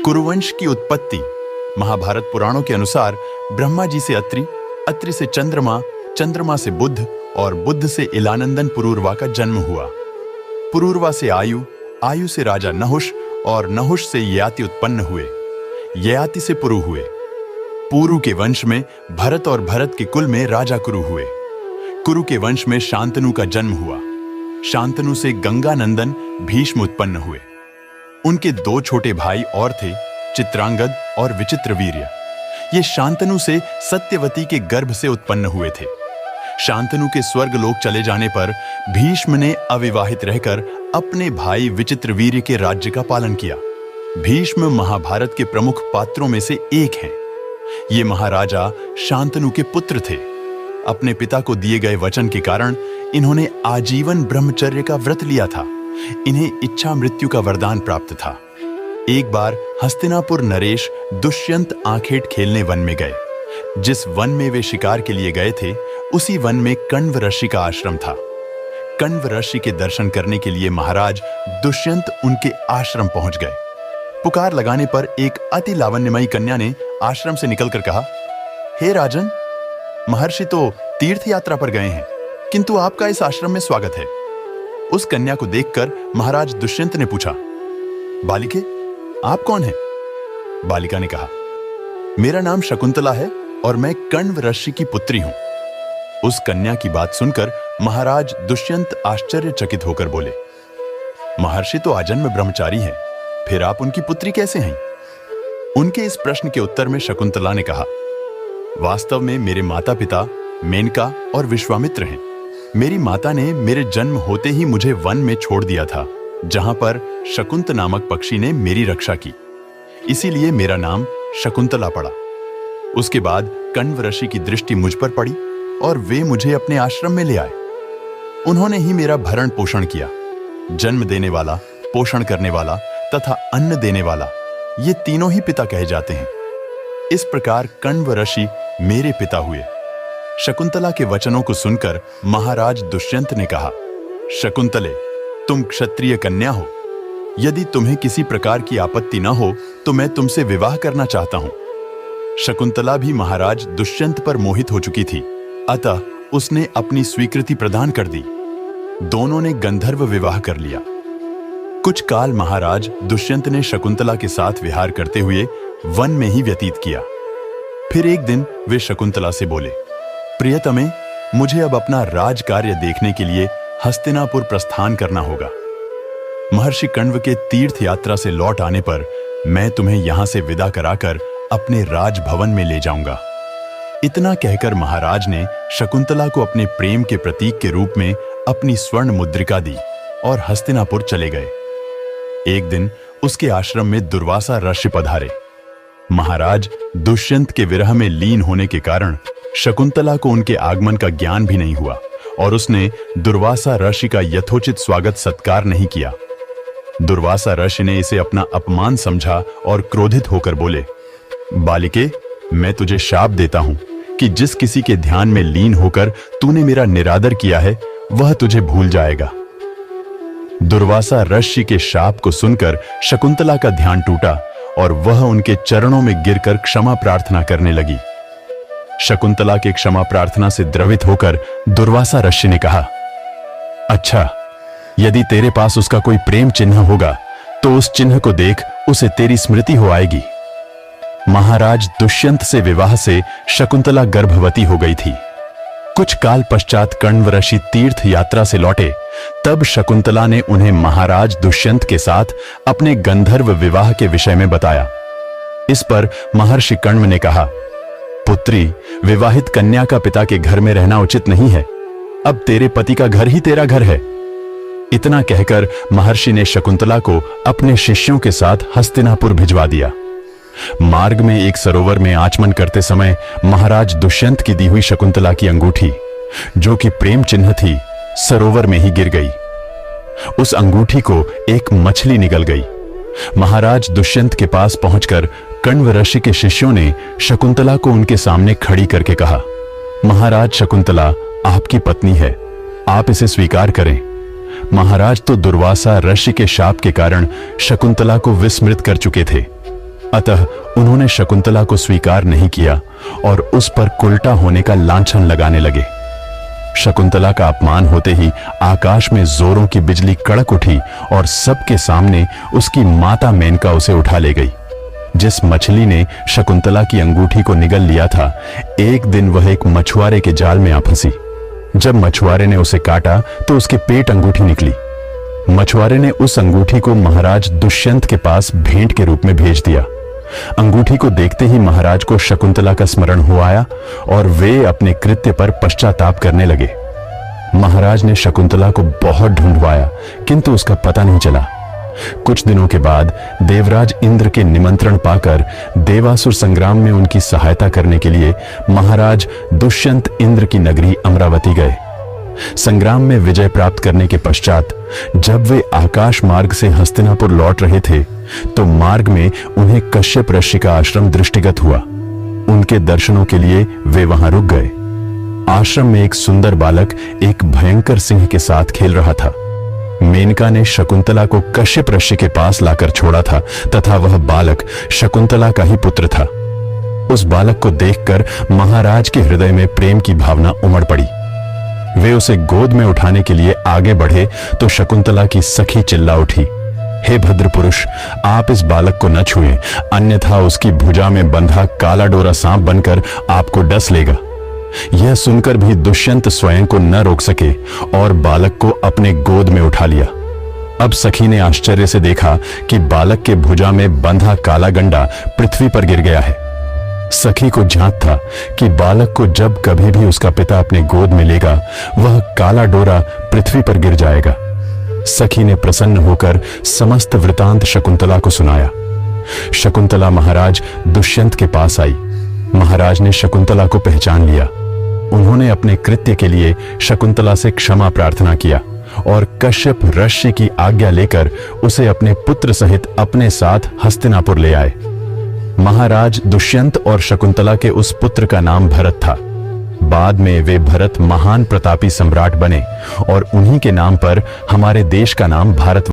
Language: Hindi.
कुरुवंश की उत्पत्ति। महाभारत पुराणों के अनुसार ब्रह्मा जी से अत्रि, अत्रि से चंद्रमा, चंद्रमा से बुध और बुध से इलानंदन पुरूरवा का जन्म हुआ। पुरूरवा से आयु, आयु से राजा नहुष और नहुष से ययाति उत्पन्न हुए। ययाति से पुरु हुए। पुरु के वंश में भरत और भरत के कुल में राजा कुरु हुए। कुरु के वंश में शांतनु का जन्म हुआ। शांतनु से गंगानंदन भीष्म उत्पन्न हुए। उनके दो छोटे भाई और थे, चित्रांगद और विचित्रवीर्य। ये शांतनु से सत्यवती के गर्भ से उत्पन्न हुए थे। शांतनु के स्वर्गलोक चले जाने पर भीष्म ने अविवाहित रहकर अपने भाई विचित्रवीर्य के राज्य का पालन किया। भीष्म महाभारत के प्रमुख पात्रों में से एक हैं। ये महाराजा शांतनु के पुत्र थे। अपने पिता को दिए गए वचन के कारण इन्होंने आजीवन ब्रह्मचर्य का व्रत लिया था। इन्हें इच्छा मृत्यु का वरदान प्राप्त था। एक बार हस्तिनापुर नरेश दुष्यंत आखेट खेलने वन में गए। जिस वन में वे शिकार के लिए गए थे, उसी वन में कण्व ऋषि का आश्रम था। कण्व ऋषि के दर्शन करने के लिए महाराज दुष्यंत उनके आश्रम पहुंच गए। पुकार लगाने पर एक अति लावण्यमयी कन्या ने आश्रम से निकलकर कहा, हे राजन, महर्षि तो तीर्थ यात्रा पर गए हैं, किंतु आपका इस आश्रम में स्वागत है। उस कन्या को देखकर महाराज दुष्यंत ने पूछा, बालिके, आप कौन हैं? बालिका ने कहा, मेरा नाम शकुंतला है और मैं कण्व ऋषि की पुत्री हूं। उस कन्या की बात सुनकर महाराज दुष्यंत आश्चर्यचकित होकर बोले, महर्षि तो आजन्म ब्रह्मचारी हैं, फिर आप उनकी पुत्री कैसे हैं? उनके इस प्रश्न के उत्तर में शकुंतला ने कहा, वास्तव में मेरे माता पिता मेनका और विश्वामित्र हैं। मेरी माता ने मेरे जन्म होते ही मुझे वन में छोड़ दिया था, जहां पर शकुंत नामक पक्षी ने मेरी रक्षा की। इसीलिए मेरा नाम शकुंतला पड़ा। उसके बाद कण्व ऋषि की दृष्टि मुझ पर पड़ी और वे मुझे अपने आश्रम में ले आए। उन्होंने ही मेरा भरण पोषण किया। जन्म देने वाला, पोषण करने वाला तथा अन्न देने वाला, ये तीनों ही पिता कहे जाते हैं। इस प्रकार कण्व ऋषि मेरे पिता हुए। शकुंतला के वचनों को सुनकर महाराज दुष्यंत ने कहा, शकुंतले, तुम क्षत्रिय कन्या हो। यदि तुम्हें किसी प्रकार की आपत्ति न हो तो मैं तुमसे विवाह करना चाहता हूं। शकुंतला भी महाराज दुष्यंत पर मोहित हो चुकी थी, अतः उसने अपनी स्वीकृति प्रदान कर दी। दोनों ने गंधर्व विवाह कर लिया। कुछ काल महाराज दुष्यंत ने शकुंतला के साथ विहार करते हुए वन में ही व्यतीत किया। फिर एक दिन वे शकुंतला से बोले, प्रियतमे, मुझे अब अपना राज कार्य देखने के लिए हस्तिनापुर प्रस्थान करना होगा। महर्षि कण्व के तीर्थ यात्रा से लौट आने पर मैं तुम्हें यहां से विदा कराकर अपने राजभवन में ले जाऊंगा। इतना कहकर महाराज ने शकुंतला को अपने प्रेम के प्रतीक के रूप में अपनी स्वर्ण मुद्रिका दी और हस्तिनापुर चले गए। एक दिन उसके आश्रम में दुर्वासा ऋषि पधारे। महाराज दुष्यंत के विरह में लीन होने के कारण शकुंतला को उनके आगमन का ज्ञान भी नहीं हुआ और उसने दुर्वासा ऋषि का यथोचित स्वागत सत्कार नहीं किया। दुर्वासा ऋषि ने इसे अपना अपमान समझा और क्रोधित होकर बोले, बालिके, मैं तुझे शाप देता हूं कि जिस किसी के ध्यान में लीन होकर तूने मेरा निरादर किया है, वह तुझे भूल जाएगा। दुर्वासा ऋषि के शाप को सुनकर शकुंतला का ध्यान टूटा और वह उनके चरणों में गिरकर क्षमा प्रार्थना करने लगी। शकुंतला के क्षमा प्रार्थना से द्रवित होकर दुर्वासा ऋषि ने कहा, अच्छा, यदि तेरे पास उसका कोई प्रेम चिन्ह होगा तो उस चिन्ह को देख उसे तेरी स्मृति हो आएगी। महाराज दुष्यंत से विवाह से शकुंतला गर्भवती हो गई थी। कुछ काल पश्चात कण्व ऋषि तीर्थ यात्रा से लौटे, तब शकुंतला ने उन्हें महाराज दुष्यंत के साथ अपने गंधर्व विवाह के विषय में बताया। इस पर महर्षि कण्व ने कहा, पुत्री, विवाहित कन्या का पिता के घर में रहना उचित नहीं है। अब तेरे पति का घर ही तेरा घर है। इतना कहकर महर्षि ने शकुंतला को अपने शिष्यों के साथ हस्तिनापुर भिजवा दिया। मार्ग में एक सरोवर में आचमन करते समय महाराज दुष्यंत की दी हुई शकुंतला की अंगूठी, जो कि प्रेम चिन्ह थी, सरोवर में ही गिर गई। उस अंगूठी को एक मछली निगल गई। महाराज दुष्यंत के पास पहुंचकर कण्व ऋषि के शिष्यों ने शकुंतला को उनके सामने खड़ी करके कहा, महाराज, शकुंतला आपकी पत्नी है, आप इसे स्वीकार करें। महाराज तो दुर्वासा ऋषि के शाप के कारण शकुंतला को विस्मृत कर चुके थे। अतः उन्होंने शकुंतला को स्वीकार नहीं किया और उस पर उल्टा होने का लांछन लगाने लगे। शकुंतला का अपमान होते ही आकाश में जोरों की बिजली कड़क उठी और सबके सामने उसकी माता मेनका उसे उठा ले गई। जिस मछली ने शकुंतला की अंगूठी को निगल लिया था, एक दिन वह एक मछुआरे के जाल में आ फंसी। जब मछुआरे ने उसे काटा तो उसके पेट अंगूठी निकली। मछुआरे ने उस अंगूठी को महाराज दुष्यंत के पास भेंट के रूप में भेज दिया। अंगूठी को देखते ही महाराज को शकुंतला का स्मरण हो आया और वे अपने कृत्य पर पश्चाताप करने लगे। महाराज ने शकुंतला को बहुत ढूंढवाया, किंतु उसका पता नहीं चला। कुछ दिनों के बाद देवराज इंद्र के निमंत्रण पाकर देवासुर संग्राम में उनकी सहायता करने के लिए महाराज दुष्यंत इंद्र की नगरी अमरावती गए। संग्राम में विजय प्राप्त करने के पश्चात जब वे आकाश मार्ग से हस्तिनापुर लौट रहे थे तो मार्ग में उन्हें कश्यप ऋषि का आश्रम दृष्टिगत हुआ। उनके दर्शनों के लिए वे वहां रुक गए। आश्रम में एक सुंदर बालक एक भयंकर सिंह के साथ खेल रहा था। मेनका ने शकुंतला को कश्यप ऋषि के पास लाकर छोड़ा था तथा वह बालक शकुंतला का ही पुत्र था। उस बालक को देखकर महाराज के हृदय में प्रेम की भावना उमड़ पड़ी। वे उसे गोद में उठाने के लिए आगे बढ़े तो शकुंतला की सखी चिल्ला उठी, हे भद्र पुरुष, आप इस बालक को न छुएं, अन्यथा उसकी भुजा में बंधा काला डोरा सांप बनकर आपको डस लेगा। यह सुनकर भी दुष्यंत स्वयं को न रोक सके और बालक को अपने गोद में उठा लिया। अब सखी ने आश्चर्य से देखा कि बालक के भुजा में बंधा काला गंडा पृथ्वी पर गिर गया है। सखी को झांक था कि बालक को जब कभी भी उसका पिता अपने गोद में लेगा वह काला डोरा पृथ्वी पर गिर जाएगा। सखी ने प्रसन्न होकर समस्त वृतांत शकुंतला को सुनाया। शकुंतला महाराज दुष्यंत के पास आई। महाराज ने शकुंतला को पहचान लिया। उन्होंने अपने कृत्य के लिए शकुंतला से क्षमा प्रार्थना किया और कश्यप ऋषि की आज्ञा लेकर उसे अपने पुत्र सहित अपने साथ हस्तिनापुर ले आए। महाराज दुष्यंत और शकुंतला के उस पुत्र का नाम भरत था। बाद में वे भरत महान प्रतापी सम्राट बने और उन्हीं के नाम पर हमारे देश का नाम भारत